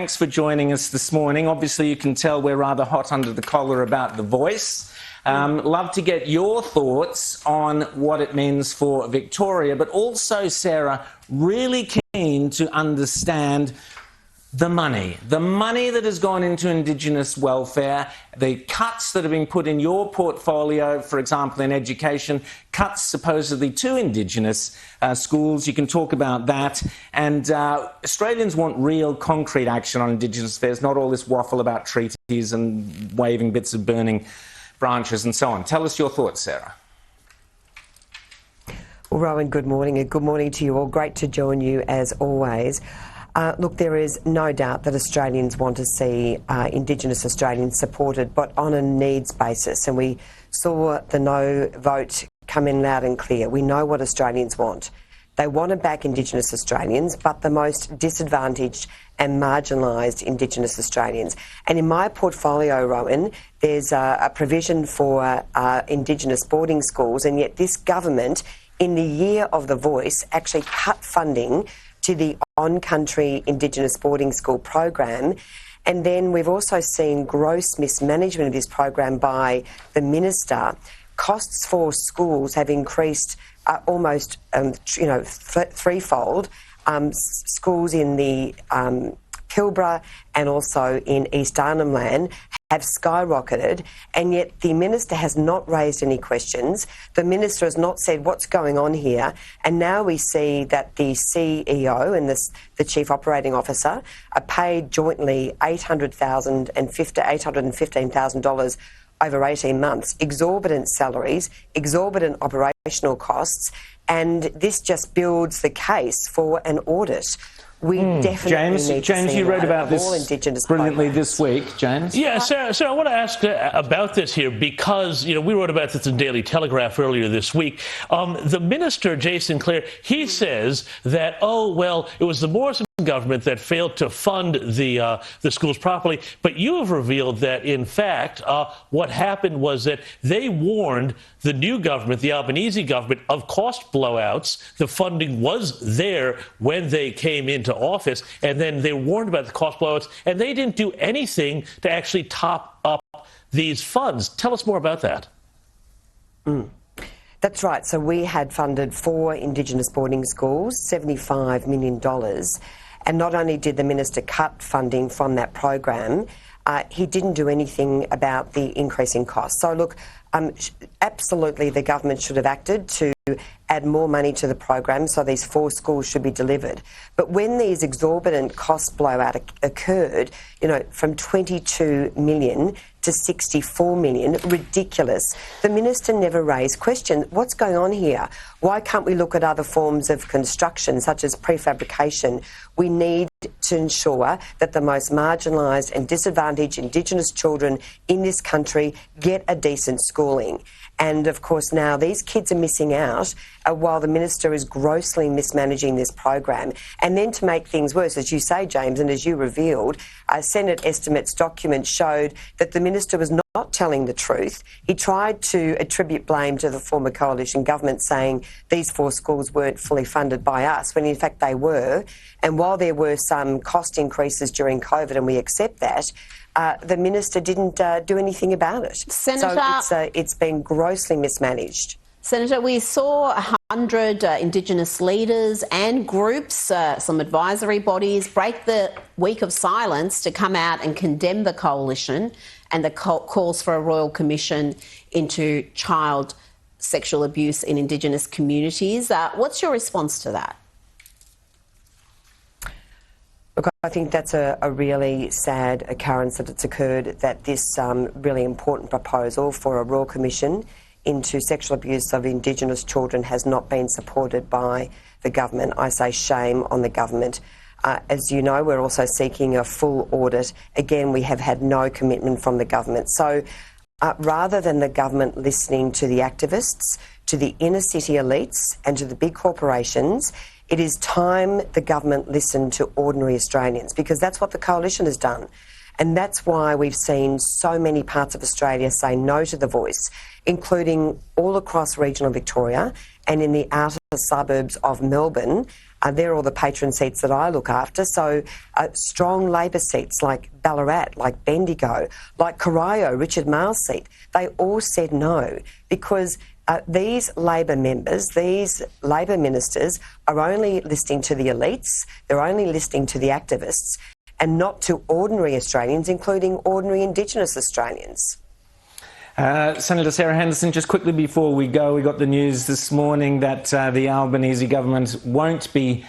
Thanks for joining us this morning. Obviously, you can tell we're rather hot under the collar about The Voice. Love to get your thoughts on what it means for Victoria, but also, Sarah, really keen to understand the money that has gone into Indigenous welfare, the cuts that have been put in your portfolio, for example, in education, cuts supposedly to Indigenous schools. You can talk about that. And Australians want real concrete action on Indigenous affairs, not all this waffle about treaties and waving bits of burning branches and so on. Tell us your thoughts, Sarah. Well, Rowan, good morning, and good morning to you all. Great to join you as always. Look, there is no doubt that Australians want to see Indigenous Australians supported, but on a needs basis. And we saw the no vote come in loud and clear. We know what Australians want. They want to back Indigenous Australians, but the most disadvantaged and marginalised Indigenous Australians. And in my portfolio, Rowan, there's a provision for Indigenous boarding schools, and yet this government, in the year of The Voice, actually cut funding to the on-country Indigenous boarding school program. And then we've also seen gross mismanagement of this program by the minister. Costs for schools have increased almost, threefold. Schools in the Pilbara and also in East Arnhem Land have skyrocketed, and yet the minister has not raised any questions. The minister has not said what's going on here, and now we see that the CEO and the Chief Operating Officer are paid jointly $815,000 and $815,000 over 18 months, exorbitant salaries, exorbitant operational costs, and this just builds the case for an audit. We definitely need James, you wrote about this brilliantly programs. This week, James. Yeah, Sarah, I want to ask about this here because, we wrote about this in Daily Telegraph earlier this week. The minister, Jason Clare, he says that, it was the Morrison government that failed to fund the schools properly. But you have revealed that, in fact, what happened was that they warned the new government, the Albanese government, of cost blowouts. The funding was there when they came into office, and then they warned about the cost blowouts, and they didn't do anything to actually top up these funds. Tell us more about that. That's right. So we had funded 4 Indigenous boarding schools, $75 million. And not only did the minister cut funding from that program, he didn't do anything about the increase in costs. So look, absolutely the government should have acted to add more money to the program, so these 4 schools should be delivered. But when these exorbitant cost blowout occurred, from 22 million to 64 million, ridiculous. The minister never raised question. What's going on here? Why can't we look at other forms of construction, such as prefabrication? We need to ensure that the most marginalised and disadvantaged Indigenous children in this country get a decent schooling. And of course now these kids are missing out while the minister is grossly mismanaging this program. And then to make things worse, as you say, James, and as you revealed, Senate estimates documents showed that the minister was not telling the truth. He tried to attribute blame to the former coalition government, saying these 4 schools weren't fully funded by us, when in fact they were. And while there were some cost increases during COVID, and we accept that, the minister didn't do anything about it. Senator, so it's been grossly mismanaged. Senator, we saw 100 Indigenous leaders and groups, some advisory bodies, break the week of silence to come out and condemn the coalition and the calls for a royal commission into child sexual abuse in Indigenous communities. What's your response to that? Look, I think that's a really sad occurrence that it's occurred, that this really important proposal for a royal commission into sexual abuse of Indigenous children has not been supported by the government. I say shame on the government. As you know, we're also seeking a full audit. Again, we have had no commitment from the government. So rather than the government listening to the activists, to the inner city elites and to the big corporations, it is time the government listened to ordinary Australians, because that's what the coalition has done. And that's why we've seen so many parts of Australia say no to The Voice, including all across regional Victoria and in the outer suburbs of Melbourne. They're all the patron seats that I look after. So strong Labor seats like Ballarat, like Bendigo, like Corio, Richard Marles' seat, they all said no because these Labor members, these Labor ministers are only listening to the elites, they're only listening to the activists and not to ordinary Australians, including ordinary Indigenous Australians. Senator Sarah Henderson, just quickly before we go, we got the news this morning that the Albanese government won't be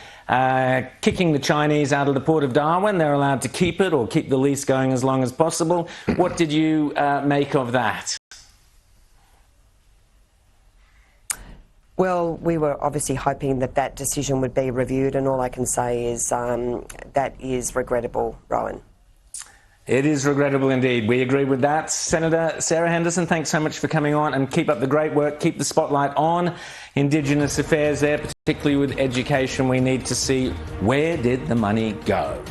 kicking the Chinese out of the Port of Darwin. They're allowed to keep it or keep the lease going as long as possible. What did you make of that? Well, we were obviously hoping that that decision would be reviewed, and all I can say is that is regrettable, Rowan. It is regrettable indeed. We agree with that. Senator Sarah Henderson, thanks so much for coming on and keep up the great work. Keep the spotlight on Indigenous affairs there, particularly with education. We need to see where did the money go.